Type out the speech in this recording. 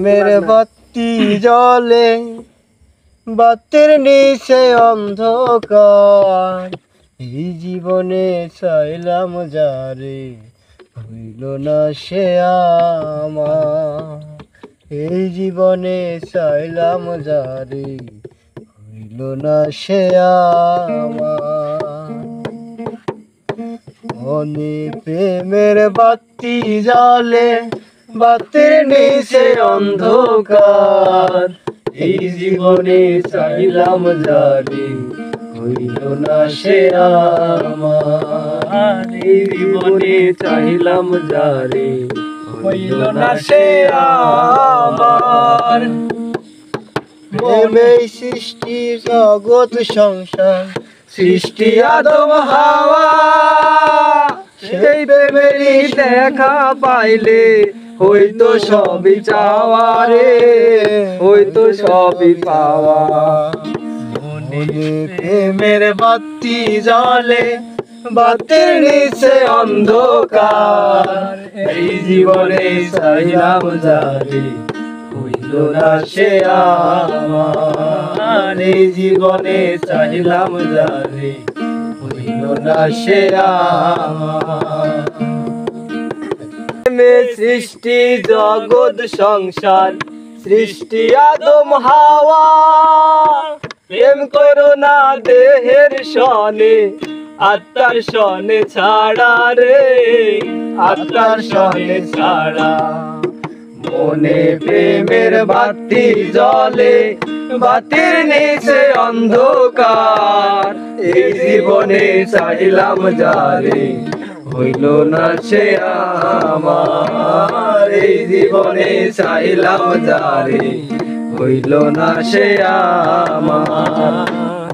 মেরে বাতি জ্বলে, বাতির নিচে অন্ধকার, এই জীবনে চাইলাম যারে হইল না সে আমার। এই জীবনে চাইলাম যারে হইল না সে আমার। মনে প্রেমের বাতি জ্বলে, বাতির নিচে অন্ধকার, এই জীবনে চাইলাম যারে হইল না সে আমার। এই জীবনে চাইলাম যারে হইল না সে আমার। প্রেমেই সৃষ্টি জগৎ সংসার, সৃষ্টি আদম হাওয়া, সেই প্রেমেরই দেখা পাইলে হইতো সবই চাওয়া রে, হইতো সবই পাওয়া। মনে প্রেমের বাতি জ্বলে, বাতির নিচে অন্ধকার, এই জীবনে চাইলাম যারে হইল না সে আমার। এই জীবনে চাইলাম যারে হইল না সে আমার। সৃষ্টি জগৎ সংসার, সৃষ্টি আদম হাওয়া, প্রেম করো না দেহের সনে, আত্মার সনে ছাড়া রে, আত্মার সনে ছাড়া। মনে প্রেমের বাতি জ্বলে, বাতির নিচে অন্ধকার, এই জীবনে চাইলাম যারে হইল না সে আমার। এই জীবনে চাইলাম যারে হইল না সে আমার।